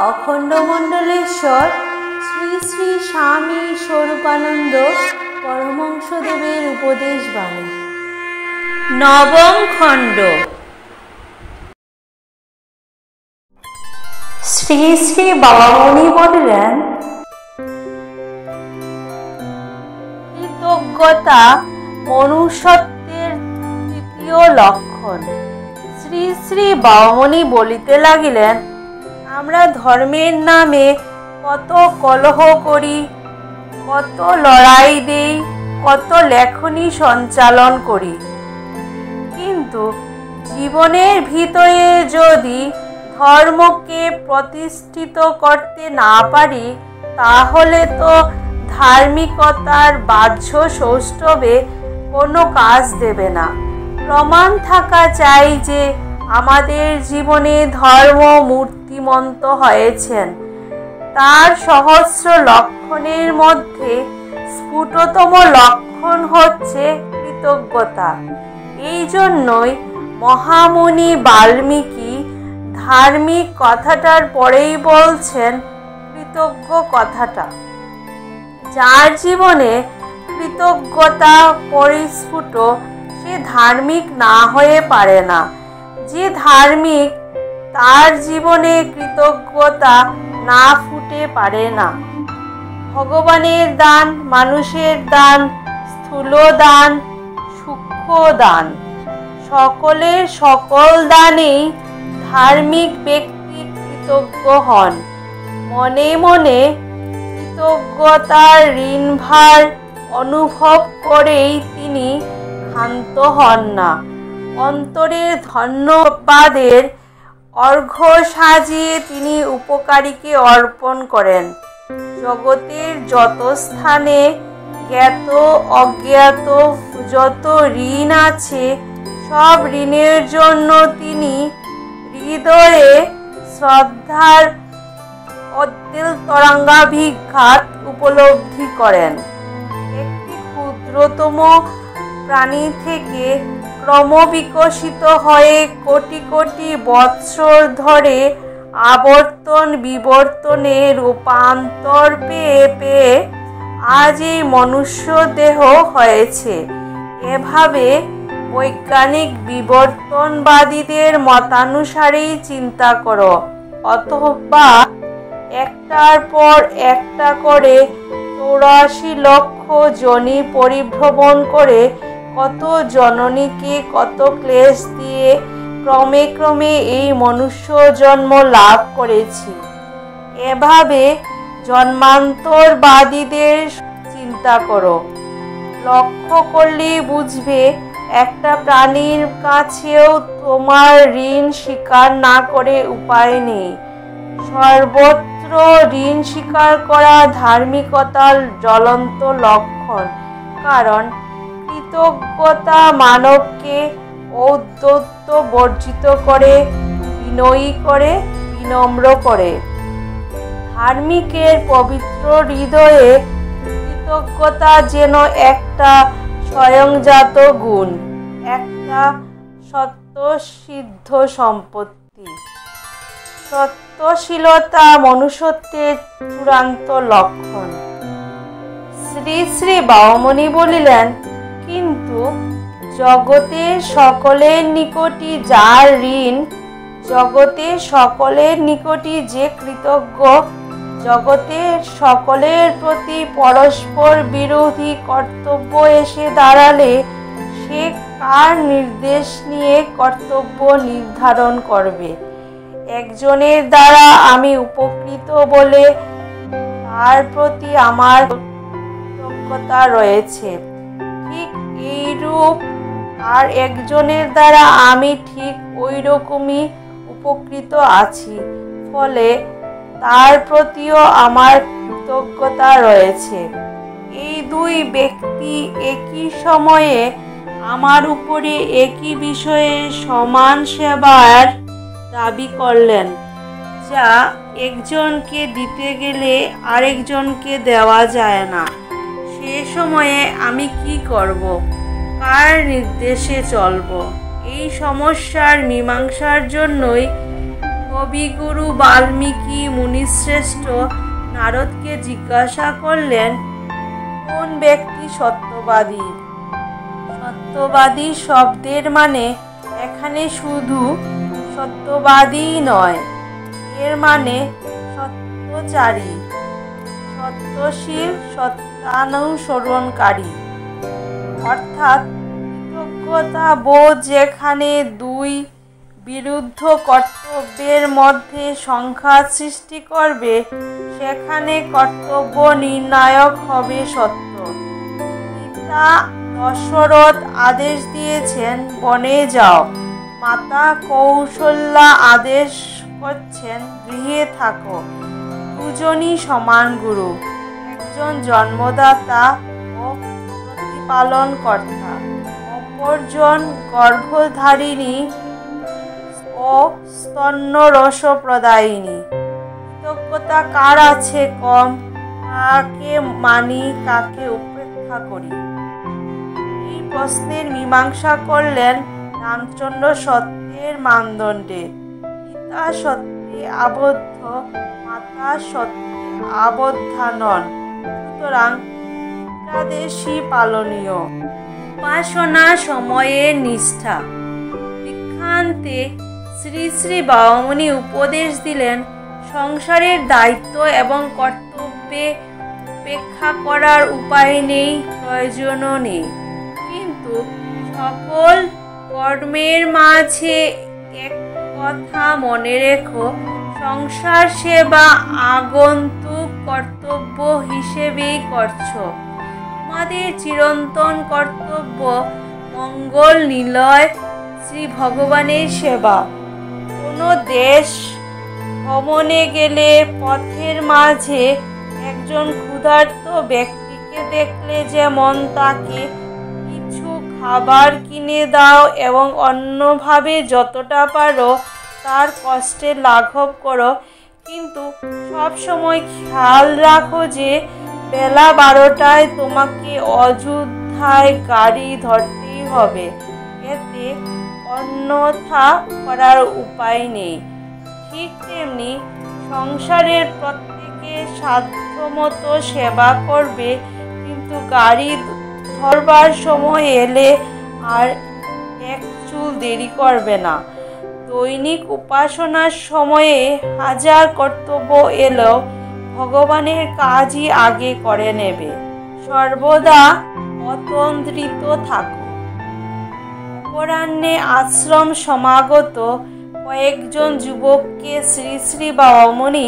অখণ্ড মণ্ডলেশ্বর শ্রী শ্রী স্বামী স্বরূপানন্দ পরমহংসদেবের উপদেশ বাণী নবম খণ্ড। শ্রী শ্রী বাবামণি বলিলেন, কৃতজ্ঞতা মনুষ্যত্বের তৃতীয় লক্ষণ। শ্রী শ্রী বাবামণি বলিতে লাগিলেন, আমরা ধর্মের নামে কত কলহ করি, কত লড়াই দেই, কত লেখনী সঞ্চালন করি, কিন্তু জীবনের ভিতরে যদি ধর্মকে প্রতিষ্ঠিত করতে না পারি, তাহলে তো ধার্মিকতার বাহ্য সৌষ্ঠবে কোনো কাজ দেবে না। প্রমাণ থাকা চাই যে আমাদের জীবনে ধর্ম মূর্তিমন্ত হয়েছেন। তার সহস্র লক্ষণের মধ্যে স্ফুটতম লক্ষণ হচ্ছে কৃতজ্ঞতা। এই জন্যই মহামুনি বাল্মীকি ধার্মিক কথাটার পরেই বলছেন কৃতজ্ঞ কথাটা। যার জীবনে কৃতজ্ঞতা পরিস্ফুট, সে ধার্মিক না হয়ে পারে না। যে ধার্মিক, তার জীবনে কৃতজ্ঞতা না ফুটে পারে না। ভগবানের দান, মানুষের দান, স্থূল দান, সূক্ষ্ম দান, সকলের সকল দানেই ধার্মিক ব্যক্তি কৃতজ্ঞ হন। মনে মনে কৃতজ্ঞতার ঋণভার অনুভব করেই তিনি ক্ষান্ত হন না। অন্তরের ধন্যবাদের অর্ঘ্য সাজিয়ে তিনি উপকারীকে অর্পণ করেন। জগতের যত স্থানে জ্ঞাত অজ্ঞাত যত ঋণ আছে, সব ঋণের জন্য তিনি হৃদয়ে শ্রদ্ধার অদ্বেল তরঙ্গাভিঘাত উপলব্ধি করেন। একটি ক্ষুদ্রতম প্রাণী থেকে ক্রমবিকশিত হয়ে কোটি কোটি বৎসর ধরে আবর্তন বিবর্তনে রূপান্তর পেয়ে পেয়ে আজ এই মনুষ্য দেহ হয়েছে। এভাবে বৈজ্ঞানিক বিবর্তনবাদীদের মতানুসারেই চিন্তা করো, অথবা একটার পর একটা করে 84 লক্ষ যোনি পরিভ্রমণ করে কত জননীকে কত ক্লেশ দিয়ে ক্রমে ক্রমে এই মনুষ্য জন্ম লাভ করেছি। এভাবে জন্মান্তরবাদীদের চিন্তা করো, লক্ষ্য করলেই বুঝবে একটা প্রাণীর কাছেও তোমার ঋণ স্বীকার না করে উপায় নেই। সর্বত্র ঋণ স্বীকার করা ধার্মিকতার জ্বলন্ত লক্ষণ। কারণ কৃতজ্ঞতা মানবকে ঔদ্ধত্য বর্জিত করে, বিনয়ী করে, বিনম্র করে। ধার্মিকের পবিত্র হৃদয়ে কৃতজ্ঞতা যেন একটা স্বয়ংজাত গুণ, একটা সত্যসিদ্ধ সম্পত্তি। সত্যশীলতা মনুষ্যত্বের চূড়ান্ত লক্ষণ। শ্রী শ্রী বাবামণি বলিলেন, কিন্তু জগতের সকলের নিকটই যার ঋণ, জগতের সকলের নিকটই যে কৃতজ্ঞ, জগতের সকলের প্রতি পরস্পর বিরোধী কর্তব্য এসে দাঁড়ালে সে কার নির্দেশ নিয়ে কর্তব্য নির্ধারণ করবে? একজনের দ্বারা আমি উপকৃত বলে তার প্রতি আমার কৃতজ্ঞতা রয়েছে, ঠিক এইরূপ আর একজনের দ্বারা আমি ঠিক ওই রকমই উপকৃত আছি, ফলে তার প্রতিও আমার কৃতজ্ঞতা রয়েছে। এই দুই ব্যক্তি একই সময়ে আমার উপরে একই বিষয়ে সমান সেবার দাবি করলেন, যা একজনকে দিতে গেলে আরেকজনকে দেওয়া যায় না। সে সময়ে আমি কি করব? কার নির্দেশে চলব? এই সমস্যার মীমাংসার জন্যই কবিগুরু বাল্মীকি মুনিশ্রেষ্ঠ নারদকে জিজ্ঞাসা করলেন, কোন ব্যক্তি সত্যবাদী? সত্যবাদী শব্দের মানে এখানে শুধু সত্যবাদী নয়, এর মানে সত্যচারী, সত্যশীল, সত্যানুসরণকারী। অর্থাৎ কৃতজ্ঞতা বোধ যেখানে দুই বিরুদ্ধ কর্তব্যের মধ্যে সংঘাত সৃষ্টি করবে, সেখানে কর্তব্য নির্ণায়ক হবে সত্য। পিতা দশরথ আদেশ দিয়েছেন বনে যাও, মাতা কৌশল্যা আদেশ করছেন গৃহে থাকো। দুজনই সমান গুরু, একজন জন্মদাতা ও প্রতিপালন কর্তা, অপরজন গর্ভধারিণী ও স্তন্যরস প্রদায়িনী। কৃতজ্ঞতা কার আছে কম? কাকে মানি, কাকে উপেক্ষা করি? এই প্রশ্নের মীমাংসা করলেন রামচন্দ্র সত্যের মানদণ্ডে। পিতা সত্যে আবদ্ধ, মাতা সত্যে আবদ্ধা নন, সুতরাং একাদশী পালনীয়। উপাসনা সময়ের নিষ্ঠা। দীক্ষান্তে শ্রী শ্রী বাবামণি উপদেশ দিলেন, সংসারের দায়িত্ব এবং কর্তব্যে উপেক্ষা করার উপায় নেই, প্রয়োজনও নেই। কিন্তু সকল কর্মের মাঝে এক কথা মনে রেখো, সংসার সেবা আগন্তুক কর্তব্য হিসেবেই করছো। তোমাদের চিরন্তন কর্তব্য মঙ্গল নিলয় শ্রী ভগবানের সেবা। কোনো দেশ ভ্রমণে গেলে পথের মাঝে একজন ক্ষুধার্ত ব্যক্তিকে দেখলে যেমন তাকে কিছু খাবার কিনে দাও এবং অন্যভাবে যতটা পারো তার কষ্টে লাঘব করো, কিন্তু সব সময় খেয়াল রাখো যে বেলা 12টায় তোমাকে অযোধ্যায় গাড়ি ধরতেই হবে, এতে অন্যথা করার উপায় নেই। ঠিক তেমনি সংসারের প্রত্যেকে সাধ্যমতো সেবা করবে, কিন্তু গাড়ি ধরবার সময় এলে আর এক চুল দেরি করবে না। দৈনিক উপাসনার সময়ে হাজার কর্তব্য এলেও ভগবানের কাজই আগে করে নেবে। সর্বদা অতন্দ্রিত থাকো। অপরাহ্নে আশ্রম সমাগত কয়েকজন যুবককে শ্রী শ্রী বাবামণি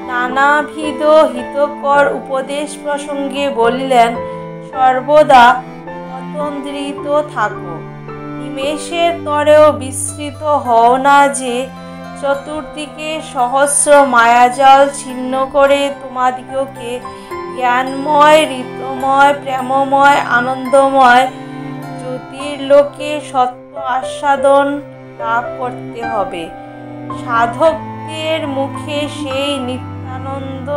নানাবিধ হিতকর উপদেশ প্রসঙ্গে বলিলেন, সর্বদা অতন্দ্রিত থাকো। নিমেষের তরেও বিস্মৃত হও না যে চতুর্দিকে সহস্র মায়াজাল ছিন্ন করে তোমাদিগকে জ্ঞানময়, ঋতময়, প্রেমময়, আনন্দময় জ্যোতির্লোকে সত্য আস্বাদন লাভ করতে হবে। সাধকদের মুখে সেই নিত্যানন্দ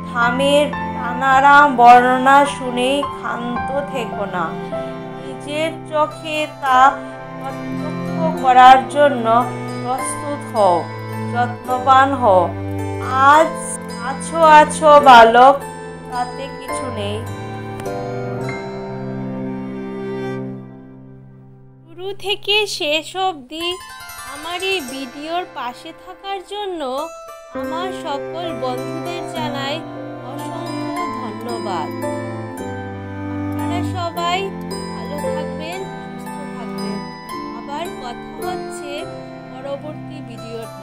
ধামের প্রাণারাম বর্ণনা শুনেই ক্ষান্ত থেকো না, নিজের চোখে তা প্রত্যক্ষ করার জন্য প্রস্তুত হও, যত্নবান হও। আজ আছো বালক, তাতে কিছু নেই। শুরু থেকে শেষ অবধি আমার এই ভিডিওর পাশে থাকার জন্য আমার সকল বন্ধুদের জানাই অসংখ্য ধন্যবাদ। আপনারা সবাই ভালো থাকবেন, সুস্থ থাকবেন। আবার কথা হচ্ছে পরবর্তী ভিডিওতে।